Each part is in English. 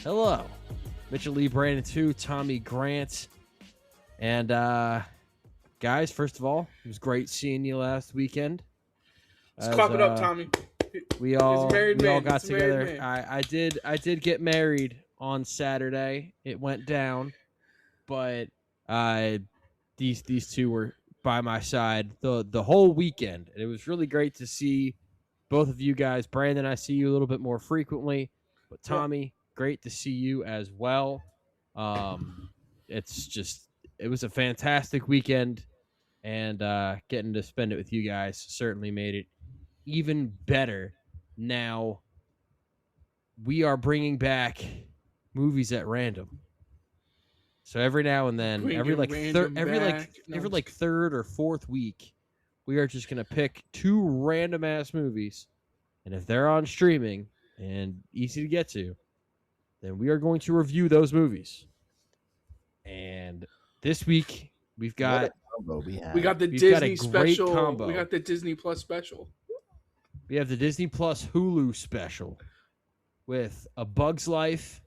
Hello. Mitchell Lee, Brandon 2, Tommy Grant. And, guys, first of all, it was great seeing you last weekend. Let's clap it up, Tommy. We all got It's a married together. man. I did get married on Saturday. It went down, but these two were by my side the whole weekend. And it was really great to see both of you guys. Brandon, I see you a little bit more frequently, but Tommy, great to see you as well. It was a fantastic weekend, and getting to spend it with you guys certainly made it even better. Now we are bringing back movies at random. So every now and then, every third or fourth week, we are just gonna pick two random ass movies, and if they're on streaming and easy to get to, then we are going to review those movies. And this week we've got the Disney special. Combo. We got the Disney Plus special. We have the Disney Plus Hulu special with A Bug's Life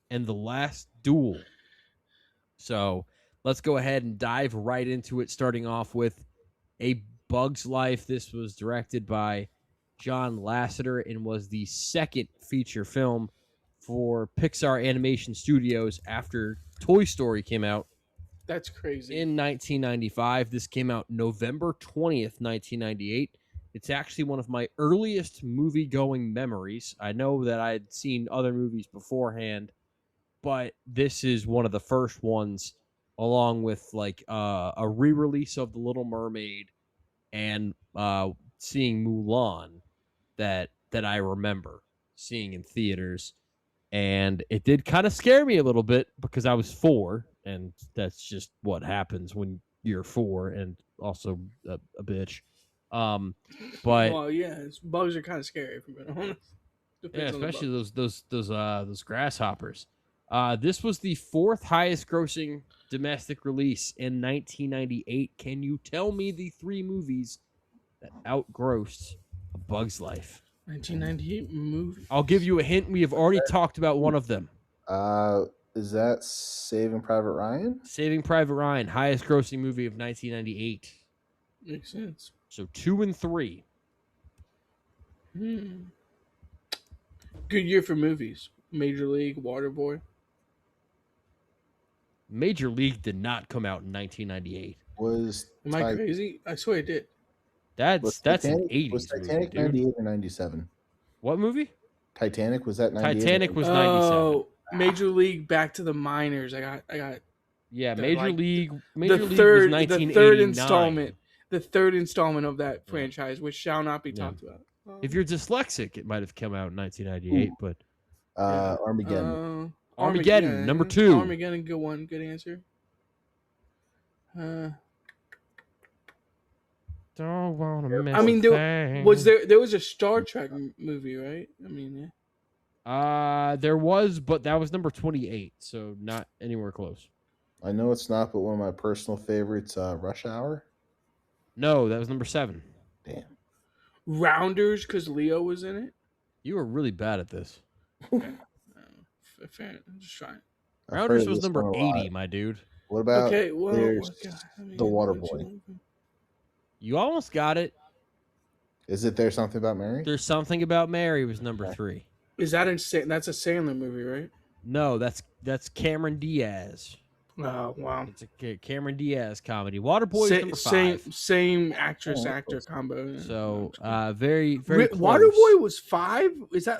and The Last Duel. So let's go ahead and dive right into it, starting off with A Bug's Life. This was directed by John Lasseter and was the second feature film for Pixar Animation Studios after Toy Story came out. That's crazy. In 1995. This came out November 20th, 1998. It's actually one of my earliest movie-going memories. I know that I had seen other movies beforehand, but this is one of the first ones, along with like a re-release of The Little Mermaid and seeing Mulan that I remember seeing in theaters. And it did kind of scare me a little bit because I was 4, and that's just what happens when you're 4 and also a bitch. But well, yeah, bugs are kind of scary if we're being honest. Yeah, especially those grasshoppers. This was the 4th highest grossing domestic release in 1998. Can you tell me the 3 movies that outgrossed A Bug's Life? 1998 movie. I'll give you a hint. We have already talked about one of them. Is that Saving Private Ryan? Saving Private Ryan, highest grossing movie of 1998. Makes sense. So 2 and 3. Good year for movies. Major League, Waterboy. Major League did not come out in 1998. Am I crazy? I swear it did. That's an 80s was Titanic movie, 98 or 97? What movie? Titanic, was that 98? Titanic was 97. Oh, Major League, Back to the Minors. I got. Yeah, Major League was the 1989. The third installment of that franchise, which shall not be talked about. If you're dyslexic, it might have come out in 1998, but Armageddon. Armageddon, number 2. Armageddon, good one, good answer. Don't want to miss. I mean, there was a Star Trek movie, right? I mean, yeah. There was, but that was number 28, so not anywhere close. I know it's not, but one of my personal favorites, Rush Hour. No, that was number 7. Damn. Rounders, because Leo was in it. You were really bad at this. Fair, I'm just trying. Rounders was number 80, my dude. What about The Waterboy? You almost got it. Is it There's Something About Mary? There's Something About Mary was number 3. Is that insane? That's a Sandler movie, right? No, that's Cameron Diaz. Oh, wow. It's a Cameron Diaz comedy. Waterboy is number 5. Same actor combo. So, very, very close. Waterboy was 5?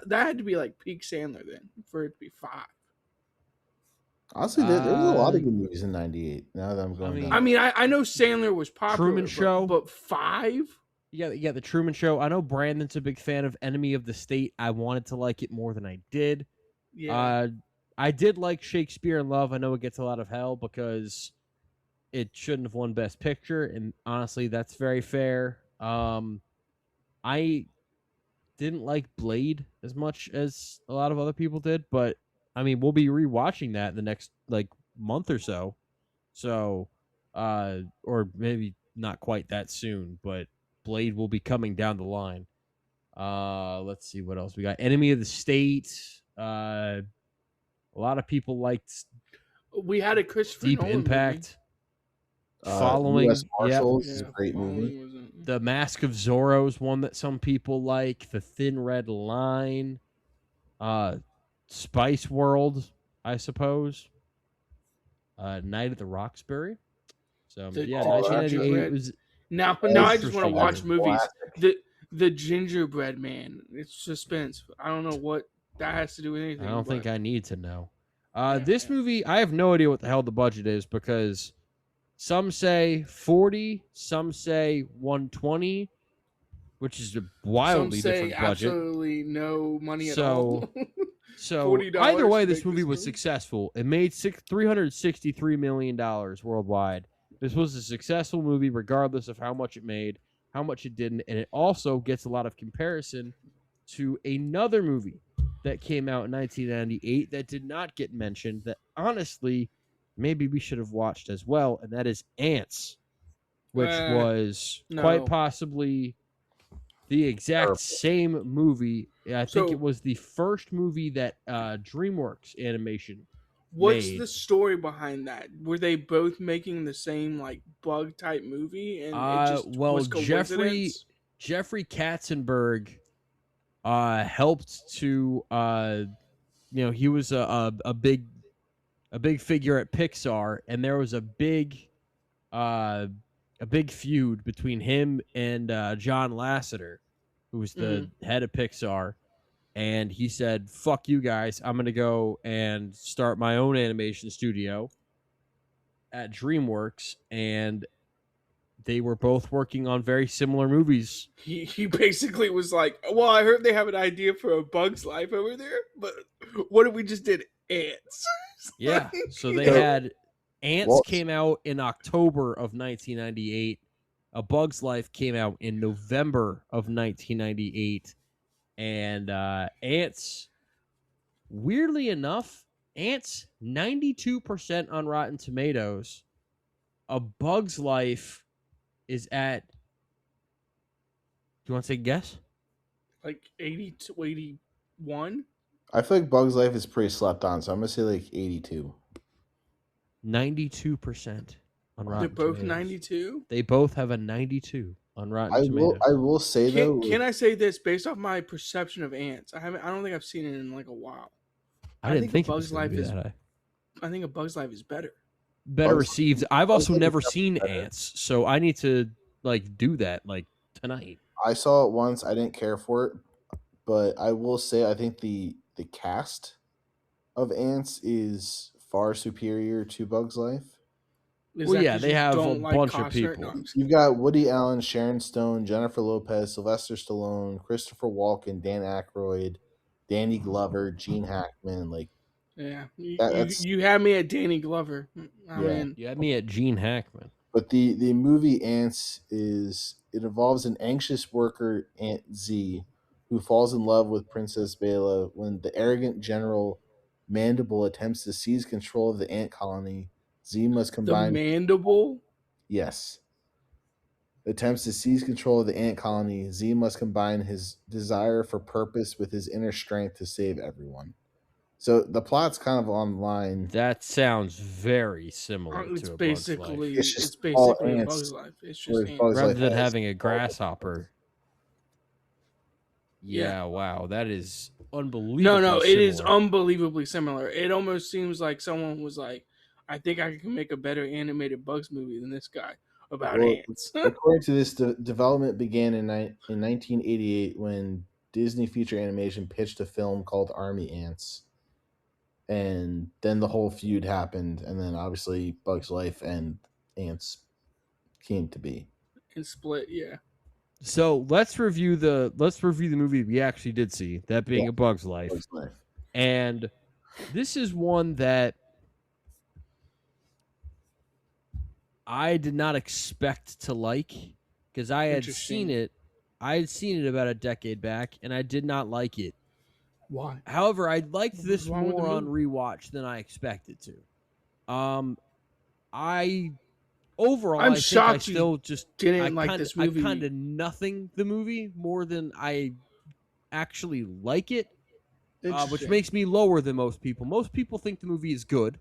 That had to be like peak Sandler then for it to be 5. Honestly, there was a lot of good movies in 98. Now that I'm going down. I mean, I know Sandler was popular. Truman Show. But 5? Yeah, the Truman Show. I know Brandon's a big fan of Enemy of the State. I wanted to like it more than I did. Yeah. I did like Shakespeare in Love. I know it gets a lot of hell because it shouldn't have won Best Picture, and honestly, that's very fair. I didn't like Blade as much as a lot of other people did, but I mean, we'll be rewatching that in the next month or so. So, or maybe not quite that soon, but Blade will be coming down the line. Let's see what else we got. Enemy of the State. A lot of people liked We had a Christopher Deep Nolan Impact. U.S. Following, yep. Marshals movie. is Yeah, a great movie. Following wasn't. The Mask of Zorro is one that some people like. The Thin Red Line. Spice World, I suppose. Night at the Roxbury. So The, yeah, the 1998 gingerbread. was Now I just want to interesting watch year. movies. Classic. The gingerbread man. It's suspense. I don't know what that has to do with anything. I don't think but- I need to know. Yeah, This yeah. movie, I have no idea what the hell the budget is because some say 40, some say 120, which is a Some wildly say different budget. absolutely no money at So- all. So $40 either way, to this make movie this was movie? successful. It made $363 million worldwide. This was a successful movie regardless of how much it made, how much it didn't, and it also gets a lot of comparison to another movie that came out in 1998 that did not get mentioned that honestly maybe we should have watched as well, and that is Ants, which was quite no. possibly the exact Terrible. same movie. I think So- it was the first movie that DreamWorks Animation What's made. the story behind that? Were they both making the same like bug type movie, and it just well, was coincidence? Jeffrey Katzenberg helped to he was a big figure at Pixar, and there was a big feud between him and John Lasseter, who was the head of Pixar, and he said, "Fuck you guys, I'm gonna go and start my own animation studio at DreamWorks," and they were both working on very similar movies. He basically was like, "Well, I heard they have an idea for a Bug's Life over there, but what if we just did Ants?" Yeah, so they Yeah. had Ants Well- came out in October of 1998. A Bug's Life came out in November of 1998, and Ants, weirdly enough, Ants 92% on Rotten Tomatoes. A Bug's Life is at. Do you want to take a guess? like 80 to 81. I feel like Bug's Life is pretty slept on, so I'm gonna say like 82. 92% on Rotten They're both Tomatoes. 92. They both have a 92 on Rotten I Tomatoes. will say though. Can I say this based off my perception of Ants? I don't think I've seen it in like a while. I didn't think A it was Bug's gonna Life be is that high. I think A Bug's Life is better. Better Bugs- received. I've Bugs also Life is never definitely seen better. Ants, so I need to do that tonight. I saw it once. I didn't care for it, but I will say I think the cast of Ants is far superior to Bug's Life. Is Well, that yeah, 'cause they you have a don't like bunch of Costner? people. No, I'm just You've got Woody Allen, Sharon Stone, Jennifer Lopez, Sylvester Stallone, Christopher Walken, Dan Aykroyd, Danny Glover, Gene Hackman. Like yeah, that's- you had me at Danny Glover. I Yeah. mean, You had me at Gene Hackman. But the movie Ants it involves an anxious worker, Ant Z, who falls in love with Princess Bela when the arrogant General Mandible attempts to seize control of the ant colony. Z must the combine mandible. yes. Attempts to seize control of the ant colony. Z must combine his desire for purpose with his inner strength to save everyone. So the plot's kind of online. That sounds very similar It's to a Bug's Life. basically It's it's, just all basically a ants. Bug's Life. It's Whereas just Bug's ants. Rather Life than has having a all the- grasshopper. Yeah, Yeah. wow, that is unbelievable. No, it is unbelievably similar. It almost seems like someone was like, "I think I can make a better animated Bugs movie than this guy about Well, ants." According to this, development began in 1988 when Disney Feature Animation pitched a film called Army Ants. And then the whole feud happened, and then obviously Bug's Life and Ants came to be. And Split, yeah. So let's review the movie we actually did see, that being Yeah. A Bug's Life. Bug's Life. And this is one that I did not expect to like because I had Interesting. seen it. I had seen it about a decade back, and I did not like it. Why? However, I liked What this was wrong with the more on movie? rewatch than I expected to. I overall, I'm I think I shocked you still just Didn't I like kinda, this movie. I kind of nothing the movie more than I actually like it. which Interesting. makes me lower than most people. Most people think the movie is good.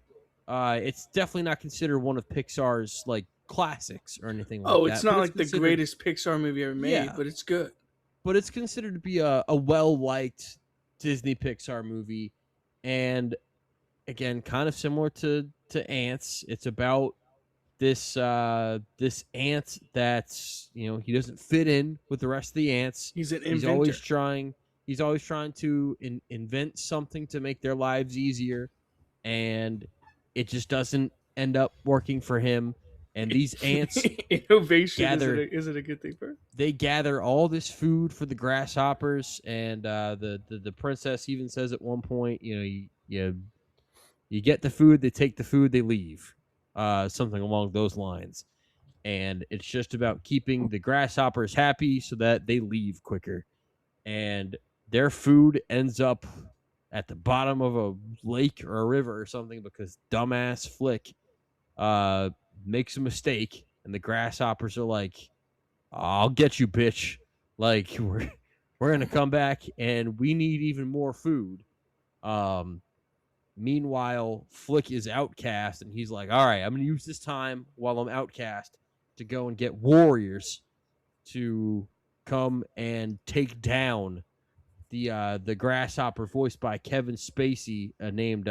It's definitely not considered one of Pixar's like classics or anything like Oh, it's that. But not it's like the considered, greatest Pixar movie ever made, yeah, but it's good. but it's considered to be a well liked Disney Pixar movie, and again, kind of similar to Ants. It's about this ant that's he doesn't fit in with the rest of the ants. He's an He's inventor. always trying to invent something to make their lives easier, and it just doesn't end up working for him. And these ants Innovation gather isn't a good thing for him. they gather all this food for the grasshoppers, and the princess even says at one point, you get the food, they take the food, they leave, something along those lines. And it's just about keeping the grasshoppers happy so that they leave quicker. And their food ends up at the bottom of a lake or a river or something because dumbass Flick makes a mistake, and the grasshoppers are like, "I'll get you, bitch! Like we're gonna come back, and we need even more food." Meanwhile, Flick is outcast, and he's like, "All right, I'm gonna use this time while I'm outcast to go and get warriors to come and take down the grasshopper voiced by Kevin Spacey, named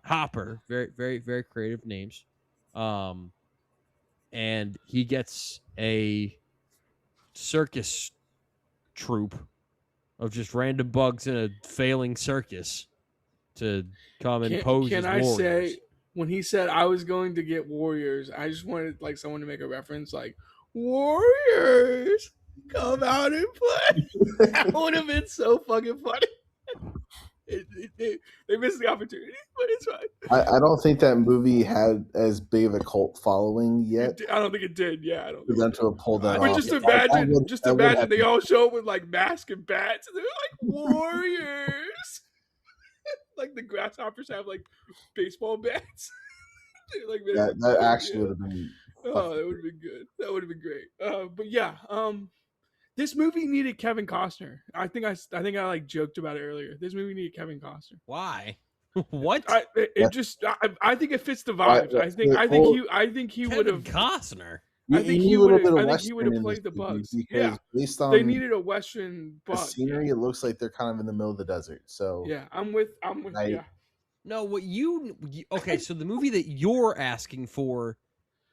Hopper. Very, very, very creative names. And he gets a circus troupe of just random bugs in a failing circus to come and pose Can as I warriors. say, when he said I was going to get warriors, I just wanted like someone to make a reference like warriors come out and play. That would have been so fucking funny. They missed the opportunity, but it's fine. I don't think that movie had as big of a cult following yet I don't think it did. Yeah, I don't for think them it did. to have pulled that But off. just That imagine, would have they been- all show up with like masks and bats, and they're like warriors. Like the grasshoppers have like baseball bats. Like that actually would have been. Oh, that would have been good. That would have been great. But yeah, this movie needed Kevin Costner. I think I like joked about it earlier. This movie needed Kevin Costner. Why? What? I think it fits the vibes. I think he would Kevin have. Costner. I think he would have. I think he would have played the bugs. Yeah, based on they needed a Western the bug. scenery, it looks like they're kind of in the middle of the desert. So Yeah, I'm with. Yeah. No, what okay? So the movie that you're asking for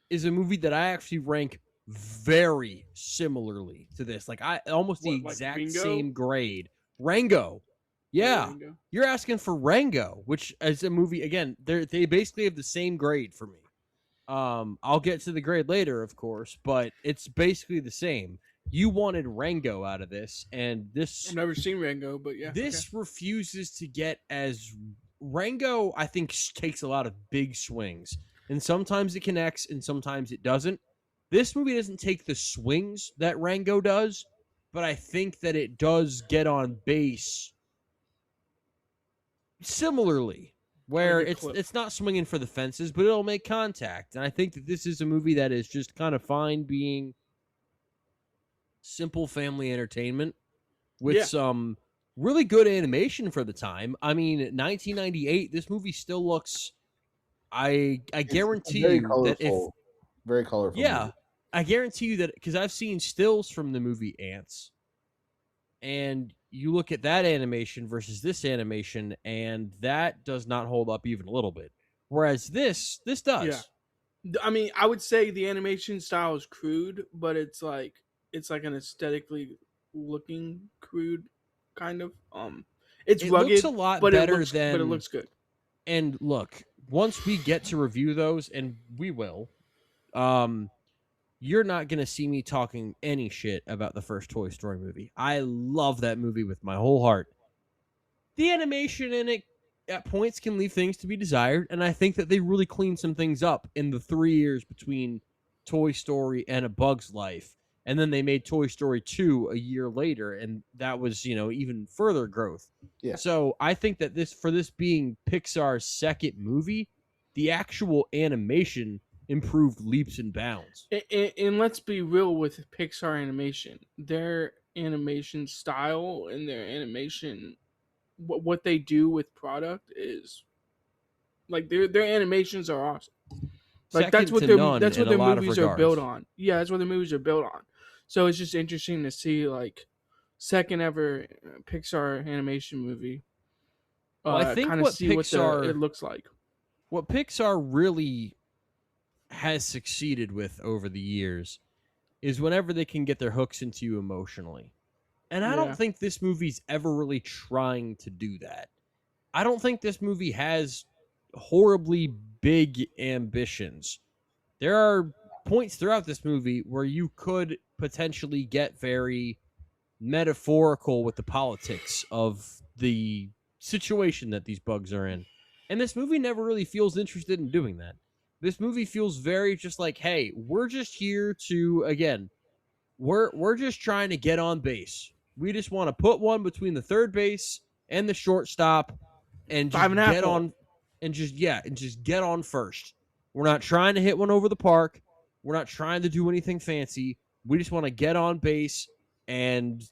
is a movie that I actually rank very similarly to this. Like almost the What, like exact Ringo? same grade. Rango. Yeah, Ringo. you're asking for Rango, which is a movie. Again, they basically have the same grade for me. I'll get to the grade later, of course, but it's basically the same. You wanted Rango out of this, and this I've never seen Rango, but yeah. this refuses to get as Rango. I think takes a lot of big swings, and sometimes it connects, and sometimes it doesn't. This movie doesn't take the swings that Rango does, but I think that it does get on base similarly, where Like a it's clip. it's not swinging for the fences, but it'll make contact. And I think that this is a movie that is just kind of fine being simple family entertainment with Yeah. some really good animation for the time. I mean, 1998, this movie still looks. I guarantee very you that if colorful, very colorful. yeah, movie. I guarantee you that because I've seen stills from the movie Ants, and you look at that animation versus this animation, and that does not hold up even a little bit. Whereas this does. Yeah. I mean, I would say the animation style is crude, but it's like an aesthetically looking crude kind of. It's It rugged, looks a lot but better but than. it looks good. And look, once we get to review those, and we will, you're not going to see me talking any shit about the first Toy Story movie. I love that movie with my whole heart. The animation in it at points can leave things to be desired, and I think that they really cleaned some things up in the 3 years between Toy Story and A Bug's Life. And then they made Toy Story 2 a year later, and that was, even further growth. Yeah. So I think that for this being Pixar's second movie, the actual animation improved leaps and bounds. And let's be real with Pixar animation. Their animation style and their animation what they do with product is like their animations are awesome. Like Second to none that's in what a their lot of movies are built regards. on. Yeah, that's what their movies are built on. So it's just interesting to see like second ever Pixar animation movie. Well, I think Kind of see what the it looks like. what Pixar really has succeeded with over the years is whenever they can get their hooks into you emotionally. And I don't Yeah, think this movie's ever really trying to do that. I don't think this movie has horribly big ambitions. There are points throughout this movie where you could potentially get very metaphorical with the politics of the situation that these bugs are in. And this movie never really feels interested in doing that. This movie feels very just like, hey, we're just here to again, we're just trying to get on base. We just want to put one between the third base and the shortstop and five just and a half get hole. on and just get on first. We're not trying to hit one over the park. We're not trying to do anything fancy. We just want to get on base and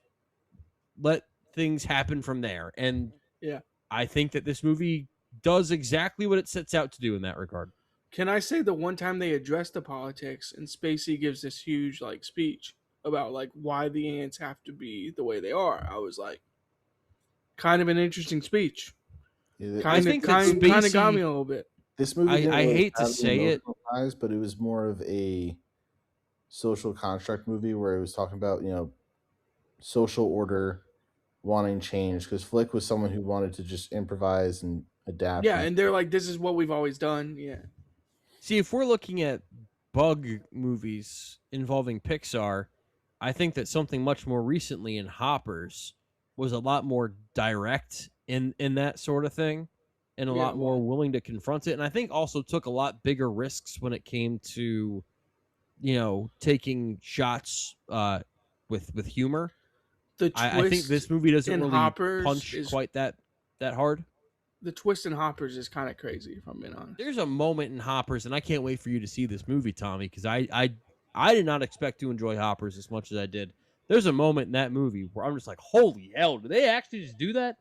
let things happen from there. And Yeah. I think that this movie does exactly what it sets out to do in that regard. Can I say the one time they address the politics and Spacey gives this huge like speech about like why the ants have to be the way they are? I was like, kind of an interesting speech. I think that Kind of got me Spacey, a little bit. This movie didn't I really hate to have the say it, emotional ties, but it was more of a social construct movie where it was talking about, social order, wanting change. Because Flick was someone who wanted to just improvise and adapt. Yeah, and they're like, this is what we've always done. Yeah. see, if we're looking at bug movies involving Pixar, I think that something much more recently in Hoppers was a lot more direct in that sort of thing and a Yeah, lot more willing to confront it. And I think also took a lot bigger risks when it came to, taking shots with humor. the I think twist this movie doesn't in really Hoppers punch is quite that hard. the twist in Hoppers is kind of crazy, if I'm being honest. There's a moment in Hoppers, and I can't wait for you to see this movie, Tommy, because I did not expect to enjoy Hoppers as much as I did. There's a moment in that movie where I'm just like, holy hell, did they actually just do that?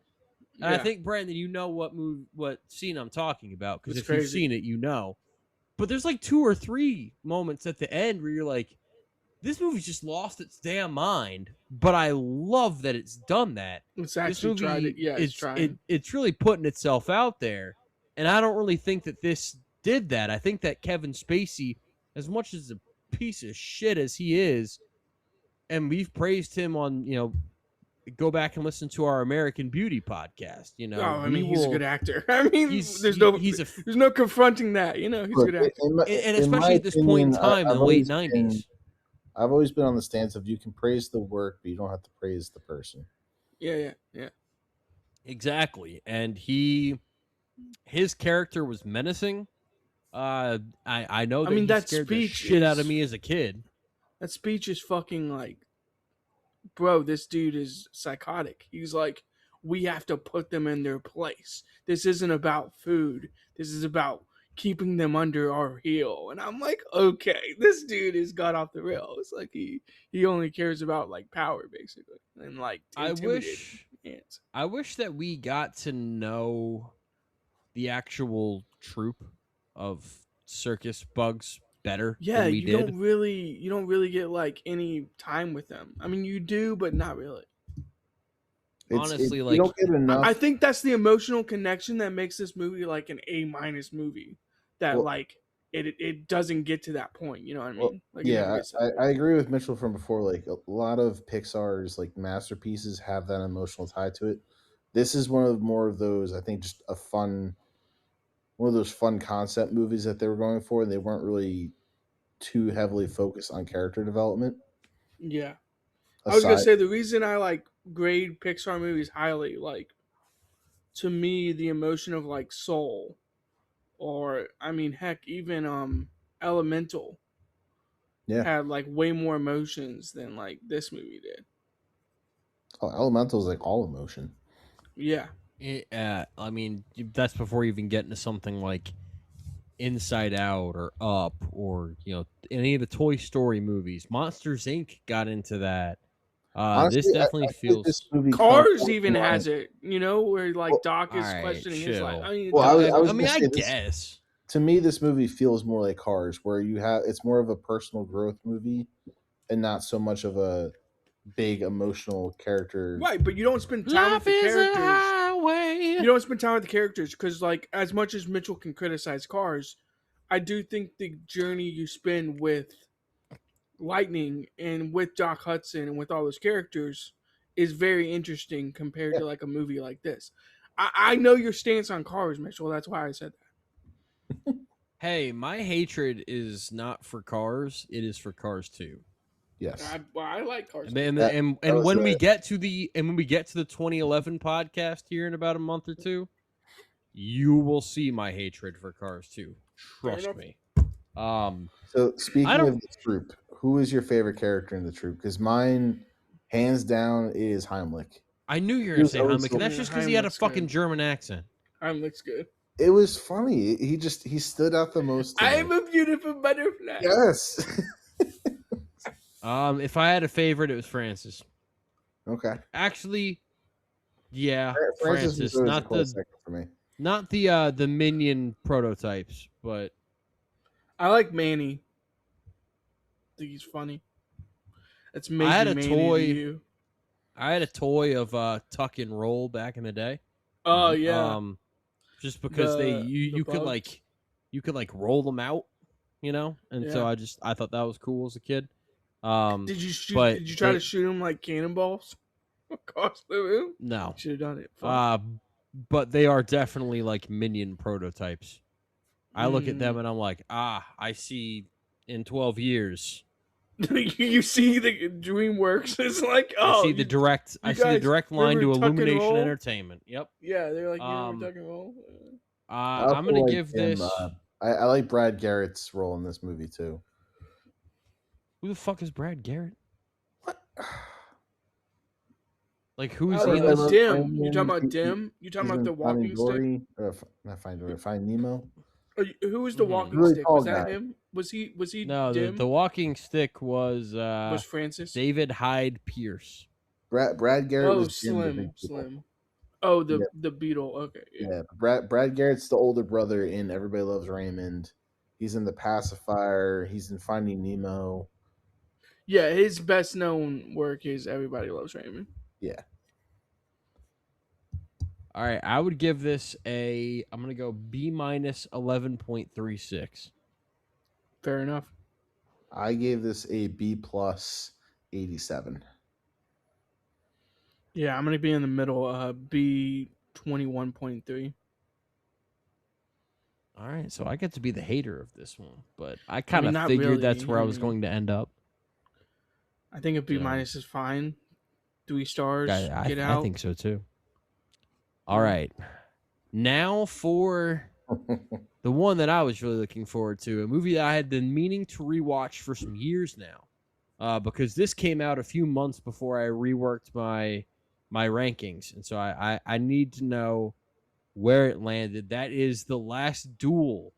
And I Yeah, think Brandon, you know what scene I'm talking about, because it's if you've crazy. seen it, you know. But there's like 2 or 3 moments at the end where you're like, this movie's just lost its damn mind. But I love that it's done that. It's This actually tried it. movie, Yeah, it's trying. it's really putting itself out there, and I don't really think that this did that. I think that Kevin Spacey, as much as a piece of shit as he is, and we've praised him on, go back and listen to our American Beauty podcast. Oh, I We mean, he's a will. good actor. I mean, He's there's no confronting that. He's a Look, good actor. and in my especially at this point in opinion, time in the late '90s. I've always been on the stance of you can praise the work, but you don't have to praise the person. Yeah. Exactly, and his character was menacing. I know I that mean, he that scared the speech shit out of is me as a kid. that speech is fucking like, bro, this dude is psychotic. He's like, we have to put them in their place. This isn't about food. This is about keeping them under our heel. And I'm like, okay, this dude has got off the rails. Like he only cares about like power basically and like intimidating. I wish that we got to know the actual troop of circus bugs better Yeah, than we did. you don't really get like any time with them. I mean, you do, but not really. Honestly, you like, don't get enough. I think that's the emotional connection that makes this movie like an A- movie. That Well- like it doesn't get to that point. You know what I mean? Like, it never Yeah, gets to that point. I agree with Mitchell from before. Like a lot of Pixar's like masterpieces have that emotional tie to it. This is one of more of those. I think just one of those fun concept movies that they were going for. They weren't really too heavily focused on character development. Yeah, I was gonna Aside, say the reason I like grade Pixar movies highly, like to me, the emotion of like Soul, or I mean, heck, even Elemental yeah, had like way more emotions than like this movie did. Elemental is like all emotion. Yeah, I mean, that's before you even get into something like Inside Out or Up or any of the Toy Story movies. Monsters Inc. got into that. This Honestly, definitely I feel like this feels. movie felt Cars more even in line. has it, where like Well, Doc All is right, questioning his life. chill. I mean, well, Doc, I was I mean, gonna I say this. guess. To me, this movie feels more like Cars, where it's more of a personal growth movie and not so much of a big emotional character. right? But you don't spend time with Life the is a characters. highway. You don't spend time with the characters because, like, as much as Mitchell can criticize Cars, I do think the journey you spend with Lightning and with Doc Hudson and with all those characters is very interesting compared Yeah. to like a movie like this. I know your stance on Cars, Mitchell. That's why I said that. Hey, my hatred is not for Cars. It is for Cars 2. Yes, I like Cars And too. and, that, and, that and was when we a get to the 2011 podcast here in about a month or two, you will see my hatred for Cars 2. Fair Trust enough. me. So I speaking don't. of the troop, who is your favorite character in the troop? Because mine, hands down, is Heimlich. I knew you were He gonna was say always Heimlich, and that's Yeah, just because he had a Heimlich's fucking good. German accent. Heimlich's good. it was funny. He stood out the most to I'm me. a beautiful butterfly. Yes. If I had a favorite, it was Francis. Okay. Actually, yeah, Francis was Francis, always a close second for me. not the minion prototypes, but I like Manny. I think he's funny. That's I Major had a Manny toy. to you. I had a toy of Tuck and Roll back in the day. Oh yeah, Just because the you could bugs. roll them out, and so Yeah. I thought that was cool as a kid. Did you shoot? But Did you try to shoot him like cannonballs across the room? no, Should have done it. Fuck. but they are definitely like minion prototypes. I look at them Mm. and I'm like, I see in 12 years. You see the DreamWorks. It's like, I oh, see the direct. I see the guys direct line to remember Tuck and Illumination Roll? Entertainment. Yep. Yeah, they're like, you know, Um, we're talking roll. I I'm also gonna like give him. this. I like Brad Garrett's role in this movie too. Who the fuck is Brad Garrett? What? Like, who is Oh, he in the this? Dim. You talking about Dim? You talking He's about the in Finding walking stick? Dory, not Finding Dory, Find Nemo. Who was the Mhm. walking Really stick? tall Was that guy. him? Was he No, Dim? the walking stick was Was Francis? David Hyde Pierce. Brad Garrett Oh, was Jim the Big Beetle. Slim. Oh, Yeah. the Beetle. Okay, yeah. Yeah, Brad Garrett's the older brother in Everybody Loves Raymond. He's in The Pacifier. He's in Finding Nemo. Yeah, his best known work is Everybody Loves Raymond. Yeah, All right, I would give this a. I'm gonna go B minus 11.36. Fair enough. I gave this a B plus 87. Yeah, I'm gonna be in the middle. B 21.3. All right, so I get to be the hater of this one, but I kind of not figured really, that's where I was mean, going to end up. I think a B So- minus is fine. 3 stars. I Get out. think so too. All right, now for the one that I was really looking forward to, a movie that I had been meaning to rewatch for some years now, because this came out a few months before I reworked my rankings, and so I need to know where it landed. That is The Last Duel.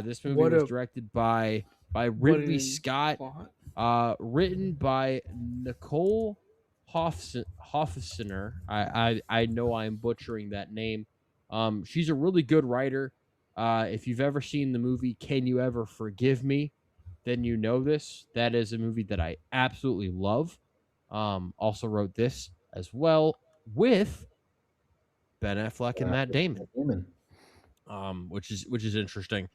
This movie What was a- directed by What Ridley an Scott, plot. written by Nicole Hofstetter. I know I'm butchering that name. She's a really good writer. If you've ever seen the movie Can You Ever Forgive Me, then you know this. That is a movie that I absolutely love. Also wrote this as well with Ben Affleck and Matt Damon, which is interesting.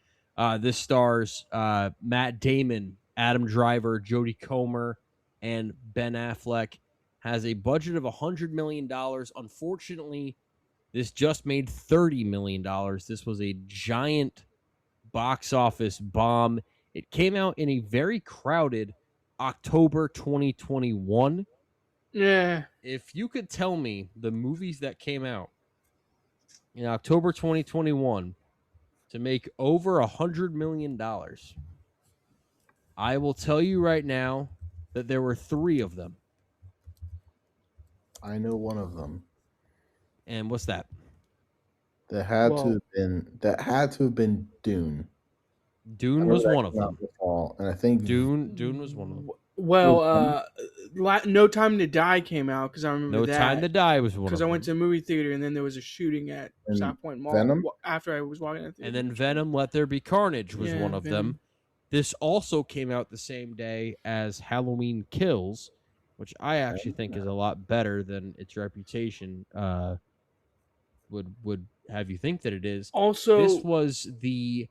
This stars Matt Damon, Adam Driver, Jodie Comer, and Ben Affleck. Has a budget of $100 million. Unfortunately, this just made $30 million. This was a giant box office bomb. It came out in a very crowded October 2021. Yeah. If you could tell me the movies that came out in October 2021 to make over $100 million, I will tell you right now that there were 3 of them. I know one of them. And what's that? That had to have been Dune. Dune was one of them. The fall, and I think Dune was one of them. Well, Venom? No Time to Die came out because I remember No Time to that Die was one because of I went them. to a movie theater and then there was a shooting at And South Point Mall Venom? after I was walking out the And theater. then Venom Let There Be Carnage was Yeah, one of them. Venom. This also came out the same day as Halloween Kills, which I actually think is a lot better than its reputation would have you think that it is. This Also, was the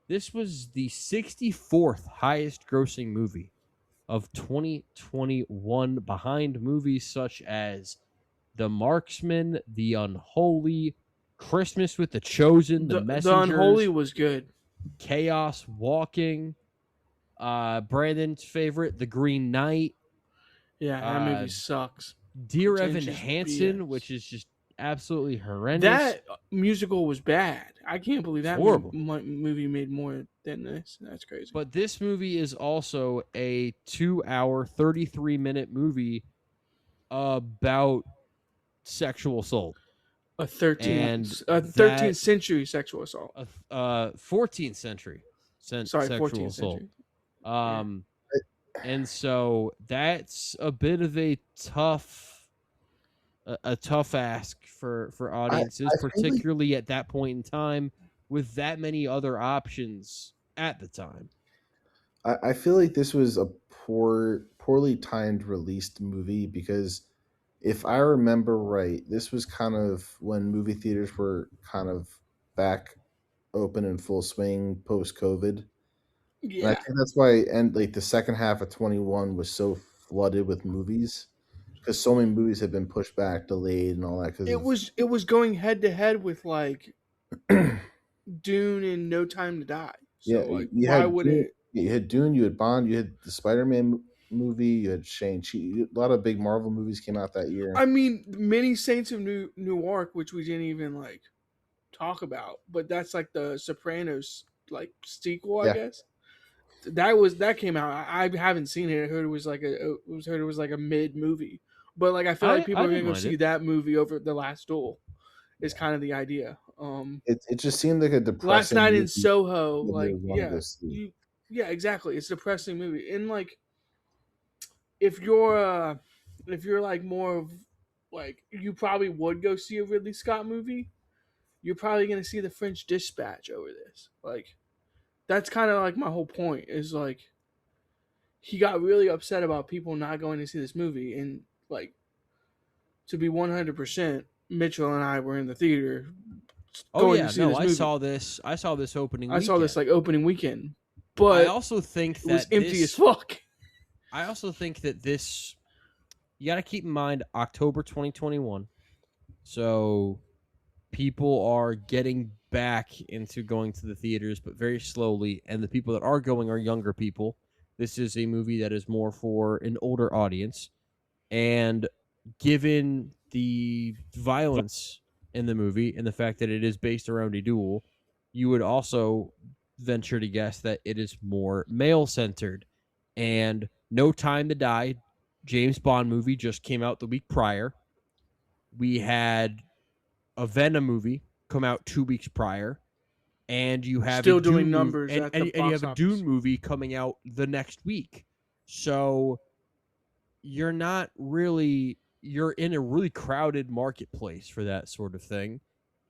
64th highest grossing movie of 2021 behind movies such as The Marksman, The Unholy, Christmas with the Chosen, The the Unholy Messengers, was good. Chaos Walking, Brandon's favorite, The Green Knight, Yeah, that uh, movie sucks. Dear Evan Pretentious Hansen, BS. which is just absolutely horrendous. That musical was bad. I can't believe It's that horrible. movie made more than this. That's crazy. But this movie is also a 2-hour, 33-minute movie about sexual assault. A 13th, And a that 13th century sexual assault. 14th century Sorry, sexual 14th assault. century. And so that's a bit of a tough ask for audiences, I feel like particularly at that point in time with that many other options at the time. I feel like this was a poorly timed released movie because if I remember right, this was kind of when movie theaters were kind of back open in full swing post COVID. And I Yeah. think that's why and like the second half of 21 was so flooded with movies because so many movies had been pushed back, delayed, and all that because of It was going head to head with like Dune and No Time to Die. yeah. So like, You why had would it? Dune, you had Bond, you had the Spider-Man movie, you had Shang-Chi. A lot of big Marvel movies came out that year. I mean, Many Saints of Newark, which we didn't even like talk about, but that's like the Sopranos like sequel, I Yeah, guess. That came out. I haven't seen it. I heard it was like a mid movie, but like I feel like people I are gonna didn't go mind see it. that movie over The Last Duel. Is yeah. kind of the idea. It just seemed like a Last depressing Night in movie Soho, nobody like would want to go see. yeah, exactly. It's a depressing movie, and like if you're if you're like more of like you probably would go see a Ridley Scott movie. You're probably gonna see The French Dispatch over this. Like that's kind of like my whole point is like he got really upset about people not going to see this movie, and like to be 100%, Mitchell and I were in the theater Oh going to yeah, see no, this I movie. saw this. I saw this opening I saw this weekend. like opening weekend, I but also think it was that empty as fuck. I also think that this you got to keep in mind October 2021. So people are getting back into going to the theaters, but very slowly. And the people that are going are younger people. This is a movie that is more for an older audience. And given the violence in the movie and the fact that it is based around a duel, you would also venture to guess that it is more male centered. And No Time to Die, James Bond movie, just came out the week prior. We had a Venom movie come out 2 weeks prior, and you have a Still doing Dune movie, numbers at the and you box have a Dune office. movie coming out the next week. So you're not really you're in a really crowded marketplace for that sort of thing,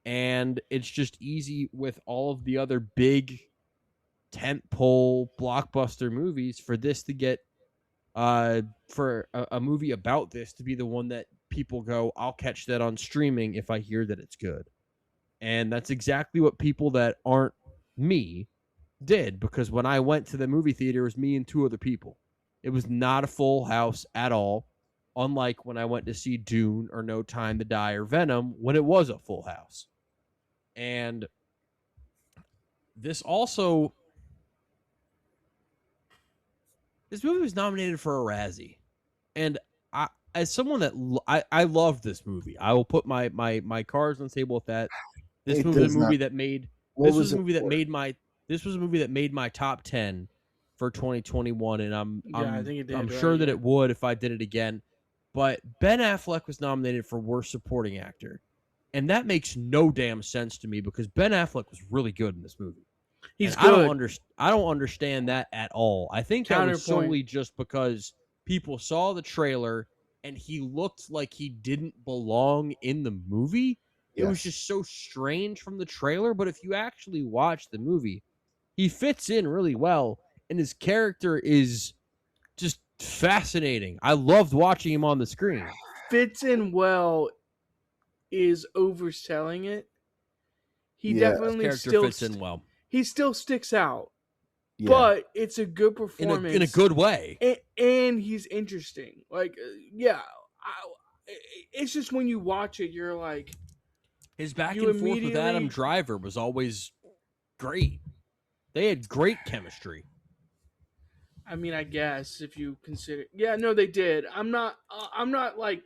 and it's just easy with all of the other big tentpole blockbuster movies for this to get for a movie about this to be the one that people go, I'll catch that on streaming if I hear that it's good. And that's exactly what people that aren't me did, because when I went to the movie theater, it was me and two other people. It was not a full house at all, unlike when I went to see Dune or No Time to Die or Venom, when it was a full house. And this also, this movie was nominated for a Razzie. And I, as someone that I love this movie, I will put my cards on the table with that. This It movie was does a not. movie that made What this was was a it movie that for? made my this was a movie that made my top 10 for 2021, and Yeah, I think it did. I'm Right, sure that yeah. it would if I did it again. But Ben Affleck was nominated for worst supporting actor, and that makes no damn sense to me because Ben Affleck was really good in this movie. He's I don't good. I don't understand that at all. I think that was Counterpoint. solely just because people saw the trailer and he looked like he didn't belong in the movie. It was Yes. just so strange from the trailer, but if you actually watch the movie, he fits in really well and his character is just fascinating. I loved watching him on the screen. Fits in well is overselling it. He Yeah. His definitely character still fits in well he still sticks out, Yeah. but it's a good in performance a good way. and he's interesting. Like, yeah, it's just when you watch it, you're like, His back you and forth with Adam immediately. Driver was always great. They had great chemistry. I mean, I guess if you consider, yeah, no, they did. I'm not. I'm not like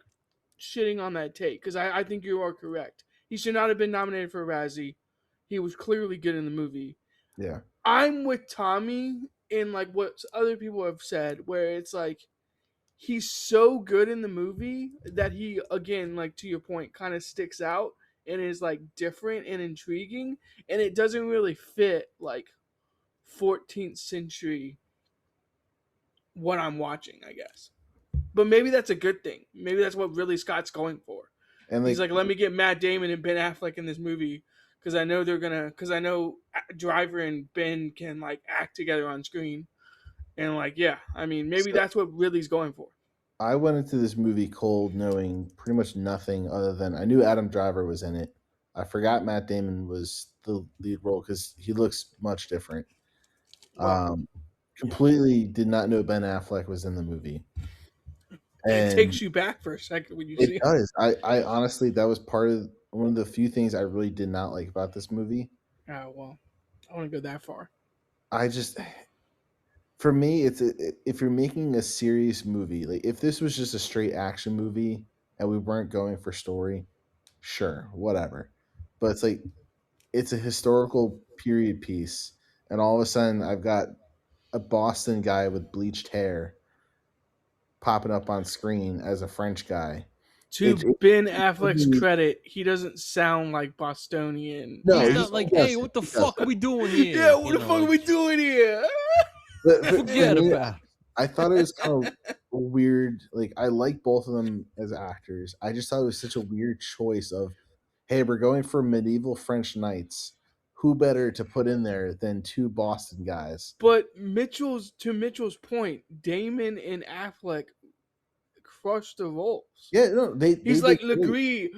shitting on that take because I think you are correct. He should not have been nominated for a Razzie. He was clearly good in the movie. Yeah. I'm with Tommy in like what other people have said, where it's like he's so good in the movie that he, again, like to your point, kind of sticks out and is like different and intriguing, and it doesn't really fit like 14th century what I'm watching, I guess. But maybe that's a good thing. Maybe that's what Ridley Scott's going for. And He's like, let me get Matt Damon and Ben Affleck in this movie because I know Driver and Ben can like act together on screen, and like, yeah, I mean, maybe that's what Ridley's going for. I went into this movie cold knowing pretty much nothing other than I knew Adam Driver was in it. I forgot Matt Damon was the lead role because he looks much different. Well, Completely did not know Ben Affleck was in the movie. it takes And you back for a second when you it see it. does. I honestly, that was part of one of the few things I really did not like about this movie. Oh, well, I want to go that far. I just, for me, if you're making a serious movie, like if this was just a straight action movie and we weren't going for story, sure, whatever. But it's like it's a historical period piece, and all of a sudden I've got a Boston guy with bleached hair popping up on screen as a French guy. To It Ben Affleck's credit, he doesn't sound like Bostonian. No, He's he not like, hey, doesn't. what the He fuck doesn't. are we doing here? Yeah, what You the know, fuck are like, we doing here? But for forget me, about it. I thought it was kind of weird. Like I like both of them as actors. I just thought it was such a weird choice of, hey, we're going for medieval French knights. Who better to put in there than two Boston guys? But Mitchell's point, Damon and Affleck crushed the roles. Yeah, no, they He's did like great. Legree.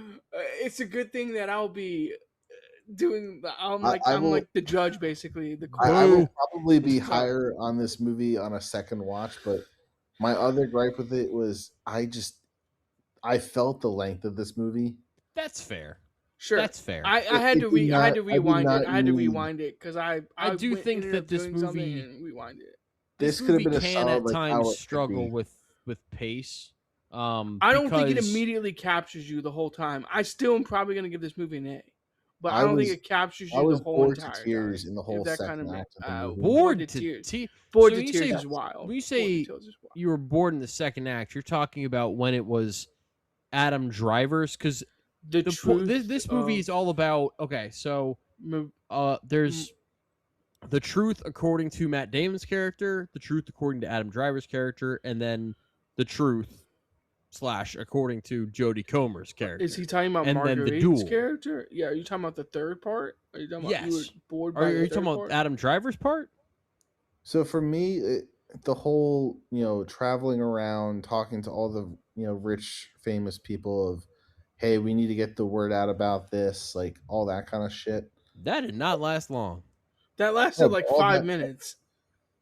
It's a good thing that I'll be doing. I'm like I I'm will- like the judge, basically. The I will Boo. probably be So- higher on this movie on a second watch, but my other gripe with it was I felt the length of this movie. That's fair. Sure, That's fair. I had to It did I had to not- I did rewind it. not I had to need- rewind it because I do went- think ended that up this doing something movie- and rewind it. This This could have movie been a can solid at like times hour 50. struggle with pace. I don't think it because- immediately captures you the whole time. I still am probably going to give this movie an A, but I I don't think was- it captures I you was the whole bored to entire tears time. in the If whole that second kind of act of the movie. bored to to tears. tears. Bored So to you tears say- is wild. when you Bored to say tears is wild. You were bored in the second act. You're talking about when it was Adam Driver's because The truth. this movie is all about. Okay, so there's the truth according to Matt Damon's character, the truth according to Adam Driver's character, and then the truth / according to Jodie Comer's character. Is he talking about and then the Marguerite's duel. character? Yeah. Are you talking about the third part? Are you talking about you were Yes. bored by Are the you third talking about part? Adam Driver's part? So for me, the whole traveling around, talking to all the rich famous people of, hey, we need to get the word out about this, like all that kind of shit. That did not last long. That lasted like all 5 that- minutes.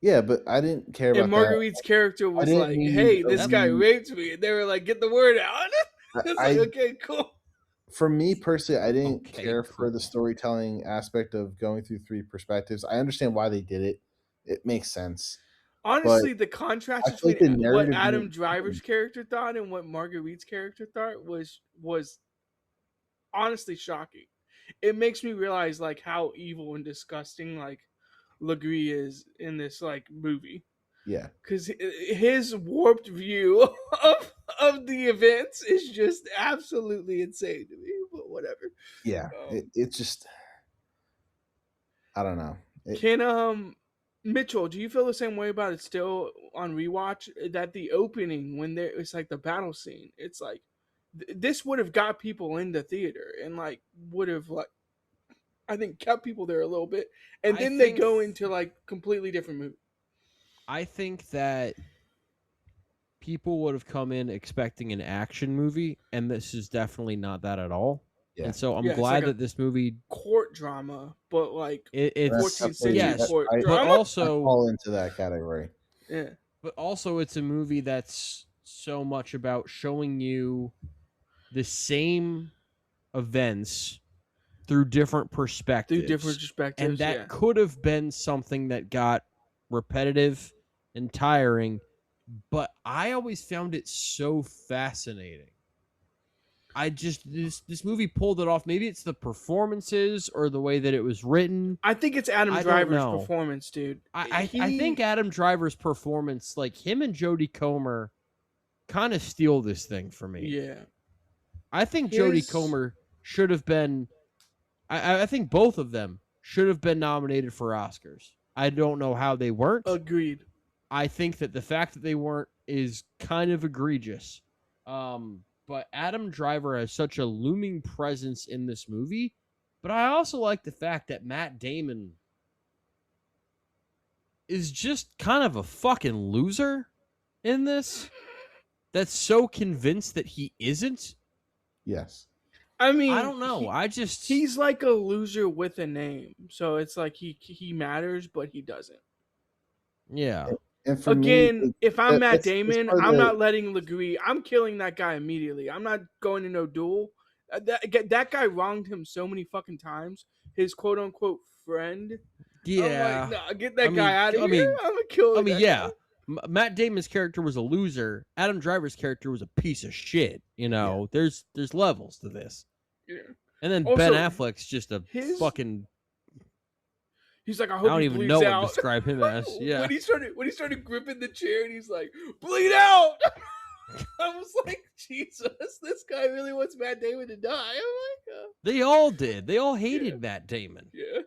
Yeah, but I didn't care about And Marguerite's character was didn't like, need "Hey, a this guy lead. raped me," and they were like, "Get the word out." It's like, okay, cool. For me personally, I didn't Okay, care for cool. the storytelling aspect of going through three perspectives. I understand why they did it; it makes sense. Honestly, the contrast I feel like between the what narrative Adam didn't- Driver's character thought and what Marguerite's character thought was honestly shocking. It makes me realize like how evil and disgusting like Legree is in this like movie. Yeah, Because his warped view of the events is just absolutely insane to me. But whatever. yeah. It just, I don't know. Can Mitchell, do you feel the same way about it still on rewatch? That the opening when it's like the battle scene, it's like this would have got people in the theater and like would have like I think kept people there a little bit, and I then they think go into like completely different movie. I think that people would have come in expecting an action movie, and this is definitely not that at all. Yeah. And so I'm Yeah, it's glad like a that this movie court drama, but like it's 14th century yes, court I but drama. also fall into that category. Yeah. but also it's a movie that's so much about showing you the same events through different perspectives. Through different perspectives, and that yeah. could have been something that got repetitive and tiring, but I always found it so fascinating. I just this movie pulled it off. Maybe it's the performances or the way that it was written. I think it's Adam I don't Driver's know. performance, dude. I think Adam Driver's performance, like him and Jodie Comer, kind of steal this thing for me. Yeah. I think Jodie Comer should have been. I think both of them should have been nominated for Oscars. I don't know how they weren't. Agreed. I think that the fact that they weren't is kind of egregious. But Adam Driver has such a looming presence in this movie. But I also like the fact that Matt Damon is just kind of a fucking loser in this. That's so convinced that he isn't. Yes. I mean, I don't know. He's like a loser with a name, so it's like he matters, but he doesn't. Yeah. And for Again, me, if I'm Matt it's Damon, I'm not letting Legree. I'm killing that guy immediately. I'm not going to no duel. That guy wronged him so many fucking times. His quote unquote friend. Yeah. I'm like, nah, get that guy out of here. I'm gonna kill him. Yeah. Matt Damon's character was a loser. Adam Driver's character was a piece of shit. You know, there's levels to this. Yeah. And then Also, Ben Affleck's just a fucking. He's like, I I hope don't he even bleeds know out. what to describe him as. Yeah. when he started gripping the chair and he's like, bleed out. I was like, Jesus, this guy really wants Matt Damon to die. I'm like, they all did. They all hated Matt Damon. Yeah.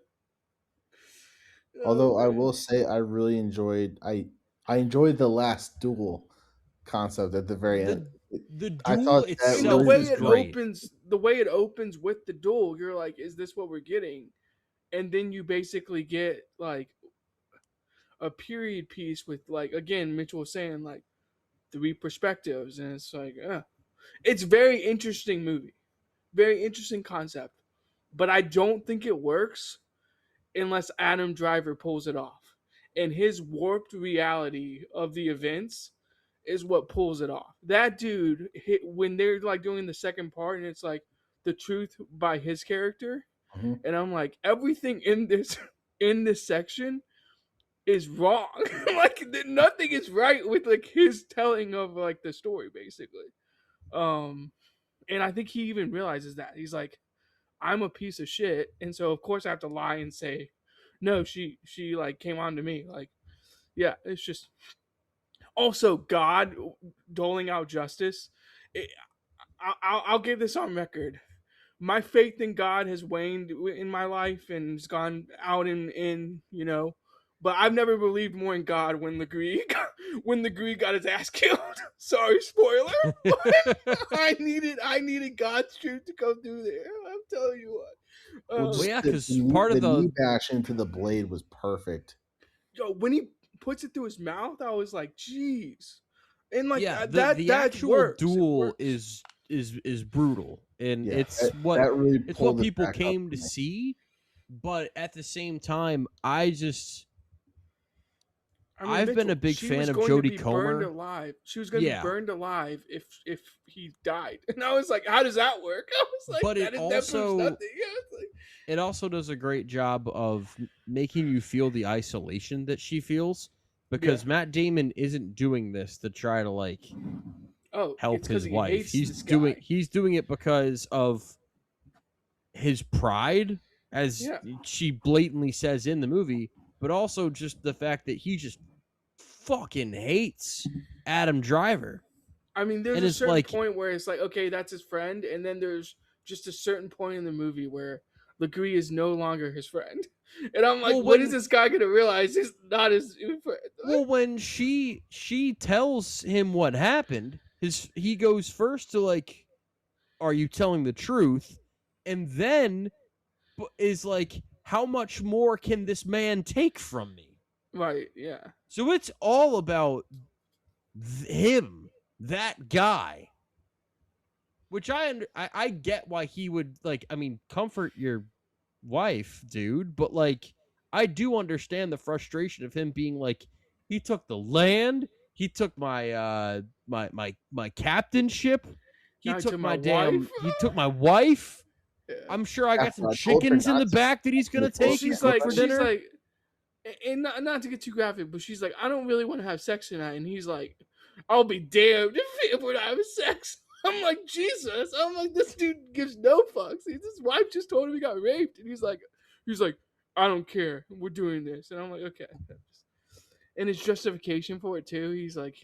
Although I will say, I really enjoyed. I enjoyed the Last Duel concept at the very end. The I duel thought that itself the really way is it great. opens with the duel, you're like, is this what we're getting? And then you basically get like a period piece with like, again, Mitchell was saying like 3 perspectives, and it's like, it's very interesting movie, very interesting concept, but I don't think it works unless Adam Driver pulls it off, and his warped reality of the events is what pulls it off. That dude, when they're like doing the second part, and it's like the truth by his character, and I'm like, everything in this section is wrong. Like nothing is right with like his telling of like the story, basically. And I think he even realizes that he's like, I'm a piece of shit, and so of course I have to lie and say, no, she like came on to me. Like, yeah, it's just also God doling out justice. I'll give this on record. My faith in God has waned in my life and has gone out in but I've never believed more in God when Legree got his ass killed. Sorry, spoiler. I needed God's truth to come through there. I'm telling you what. Because part of the knee bash into the blade was perfect. Yo, when he puts it through his mouth, I was like, "Jeez!" And like the actual duel is brutal, and it's what people came to see. But at the same time, I've been a big fan of Jodie Comer. She was going to be burned alive if he died, and I was like, "How does that work?" I was like, "But that proves nothing." Yeah, it also does a great job of making you feel the isolation that she feels, because Matt Damon isn't doing this to try to like help his wife. He's doing it because of his pride, as she blatantly says in the movie, but also just the fact that he just fucking hates Adam Driver. I mean, there's a certain point where it's like, okay, that's his friend, and then there's just a certain point in the movie where Legree is no longer his friend. And I'm like, Well, when is when this guy gonna realize he's not his friend? well when she tells him what happened, he goes first to like, are you telling the truth? And then is like, how much more can this man take from me? Right, yeah. So it's all about him, that guy. Which I get why he would like. I mean, comfort your wife, dude. But like, I do understand the frustration of him being like, he took the land, he took my captainship, Now he took my wife. he took my wife. Yeah. I'm sure I got After some I told her chickens in not the to back that he's gonna Well, And take and cook for dinner. she's like, and not to get too graphic, but she's like, I don't really want to have sex tonight. And he's like, I'll be damned if we're not having sex. I'm like, Jesus. I'm like, this dude gives no fucks. His wife just told him he got raped, and he's like, I don't care. We're doing this, and I'm like, okay. And his justification for it too. He's like,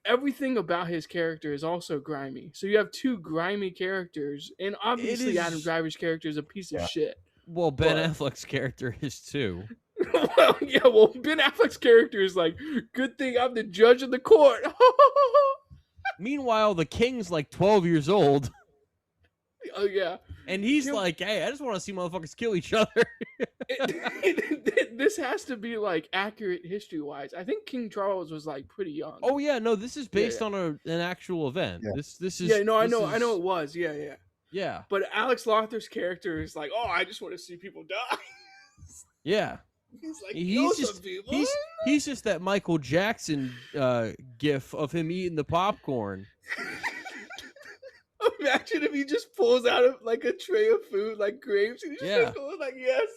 everything about his character is also grimy. So you have two grimy characters, and obviously Adam Driver's character is a piece of shit. Well, Ben Affleck's character is too. Well, yeah, well, Ben Affleck's character is like, good thing I'm the judge of the court. Meanwhile, the king's like 12 years old. Oh, yeah. And he's like, hey, I just want to see motherfuckers kill each other. This has to be like accurate history-wise. I think King Charles was like pretty young. Oh, yeah, no, this is based on an actual event. Yeah. This is... Yeah, no, I know it was. Yeah, yeah. Yeah. But Alex Lawther's character is like, oh, I just want to see people die. Yeah. He's like, he's just that Michael Jackson gif of him eating the popcorn. Imagine if he just pulls out of like a tray of food, like grapes, and he's just goes like, yes.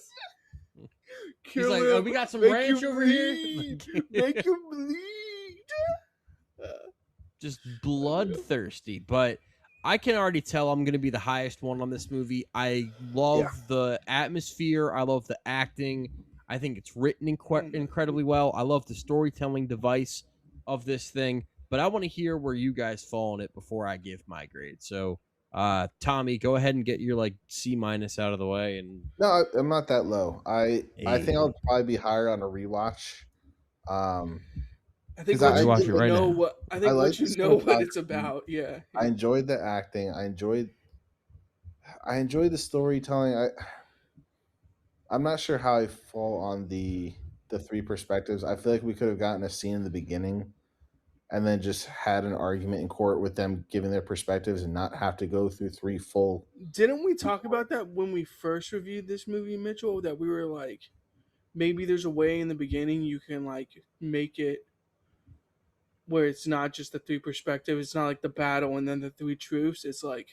He's like, oh, we got some ranch over here. Make you bleed. Just bloodthirsty, but I can already tell I'm going to be the highest one on this movie. I love the atmosphere. I love the acting. I think it's written incredibly well. I love the storytelling device of this thing, but I want to hear where you guys fall on it before I give my grade. So, Tommy, go ahead and get your like C- out of the way. And no, I'm not that low. I think I'll probably be higher on a rewatch. I think once you know what it's about, yeah. I enjoyed the acting. I enjoyed the storytelling. I'm not sure how I fall on the three perspectives. I feel like we could have gotten a scene in the beginning and then just had an argument in court with them giving their perspectives and not have to go through three full. Didn't we talk about that when we first reviewed this movie, Mitchell? That we were like, maybe there's a way in the beginning you can like make it where it's not just the three perspectives. It's not like the battle and then the three truths. It's like,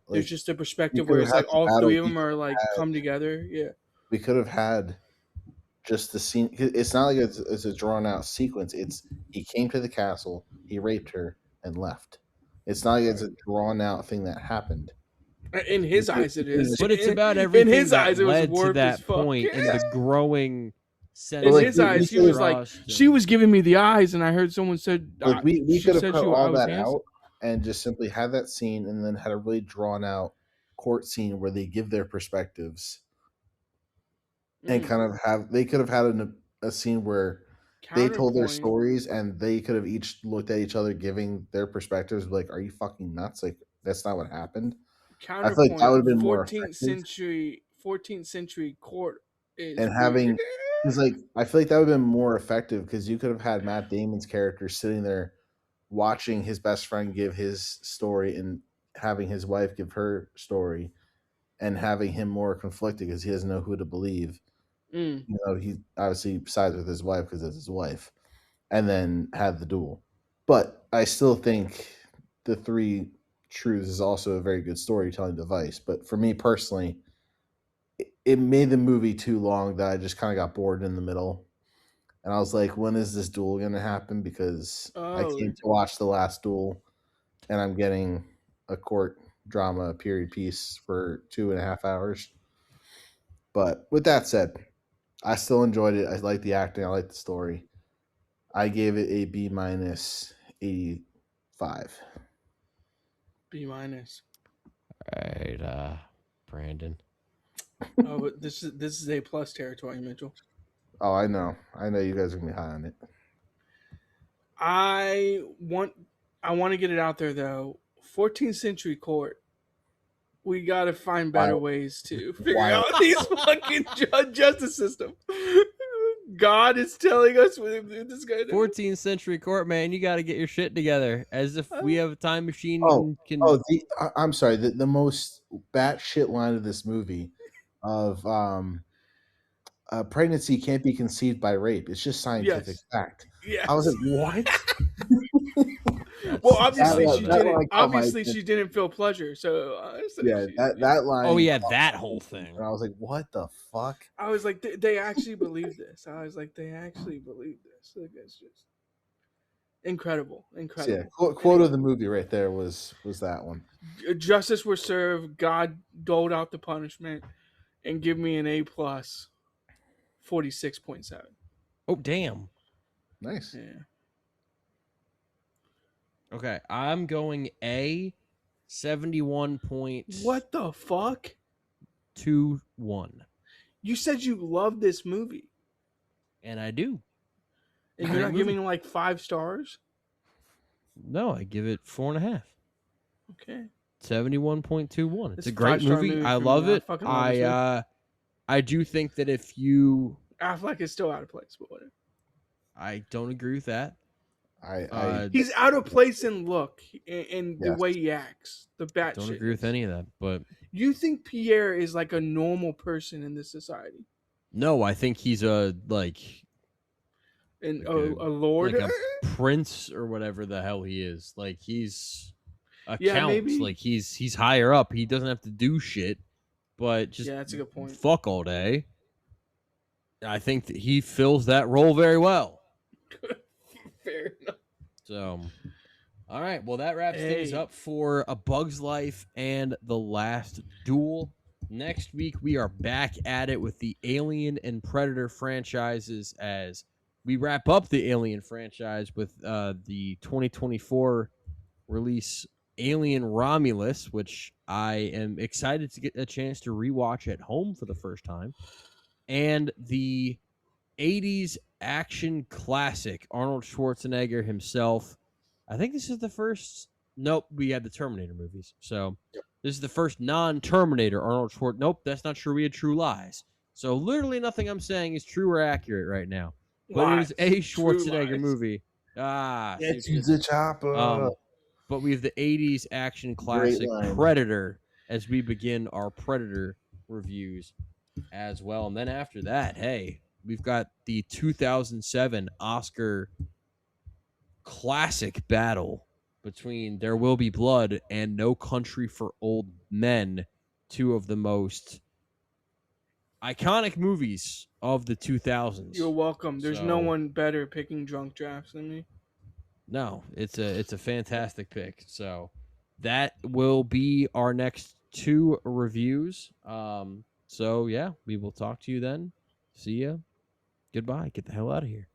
there's just a perspective where it's like all three of them are like come together. Yeah. We could have had just the scene. It's not like it's a drawn out sequence. It's he came to the castle, he raped her, and left. It's not like it's a drawn out thing that happened. In his eyes, it is. But it's about everything in his that eyes, it was led to warped that as fuck. point and the growing sense. In of his eyes, he was like, she was giving me the eyes, and I heard someone said, like we could have put all that out and just simply had that scene, and then had a really drawn out court scene where they give their perspectives. And kind of they could have had a scene where they told their stories and they could have each looked at each other giving their perspectives like, are you fucking nuts? Like, that's not what happened. Counterpoint, I feel like that would have been 14th century court is and having because like I feel like that would have been more effective because you could have had Matt Damon's character sitting there watching his best friend give his story and having his wife give her story and having him more conflicted because he doesn't know who to believe. You know, he obviously sides with his wife because it's his wife, and then had the duel. But I still think the three truths is also a very good storytelling device. But for me personally, it made the movie too long that I just kind of got bored in the middle. And I was like, when is this duel going to happen? Because I came to watch The Last Duel, and I'm getting a court drama period piece for 2.5 hours. But with that said, I still enjoyed it. I like the acting. I like the story. I gave it a B- 85. B-. All right, Brandon. Oh, but this is A plus territory, Mitchell. Oh, I know. I know you guys are gonna be high on it. I want to get it out there though. 14th century court. We gotta find better Wild. ways to figure Wild. out these fucking justice system. God is telling us what this guy did. 14th century court, man. You got to get your shit together. As if we have a time machine Oh, and can. I'm sorry. The most batshit line of this movie, of pregnancy can't be conceived by rape. It's just scientific Yes. fact. Yes. I was like, what? Well, obviously That she line didn't. caught my Obviously attention. she didn't feel pleasure. So, Yeah, that line. Oh yeah, caught that my whole attention, thing. And I was like, what the fuck? I was like, they actually believe this. I was like, they actually believe this. Like, it's just incredible, So incredible. yeah, quote of the movie right there was that one. Justice was served. God doled out the punishment, and give me an A plus. 46.7. Oh damn. Nice. Yeah. Okay, I'm going A. 71.21. What the fuck? You said you love this movie, And I do. and Great you're not movie. giving like 5 stars. No, I give it 4.5. Okay. 71.21. It's It's a a great 5-star movie. movie I for me. love I it. fucking love this movie. I do think that if you, Affleck is still out of place, but whatever. I don't agree with that. I He's out of place in look and the Yes. way he acts. The bat don't shit agree with is. any of that. But You think Pierre is like a normal person in this society? no, I think he's a And Like a lord? like a prince or whatever the hell he is. Like he's a Yeah, count. maybe. Like he's higher up. He doesn't have to do shit, but just Yeah, that's a good point. fuck all day. I think that he fills that role very well. Fair enough. So, all right. Well, that wraps things Hey. up for A Bug's Life and The Last Duel. Next week, we are back at it with the Alien and Predator franchises as we wrap up the Alien franchise with the 2024 release Alien Romulus, which I am excited to get a chance to rewatch at home for the first time, and the 80s action classic, Arnold Schwarzenegger himself. I think this is the first. Nope, we had the Terminator movies. So this is the first non-Terminator Arnold Schwarzenegger. Nope, that's not true. We had True Lies. So literally nothing I'm saying is true or accurate right now. But it is a True Schwarzenegger lies. movie. Let's use the chopper. But we have the 80s action classic line. Predator as we begin our Predator reviews as well. And then after that, hey, we've got the 2007 Oscar classic battle between There Will Be Blood and No Country for Old Men, two of the most iconic movies of the 2000s. You're welcome. There's no So- one better picking drunk drafts than me. No, it's a fantastic pick. So that will be our next 2 reviews. So yeah, we will talk to you then. See ya. Goodbye. Get the hell out of here.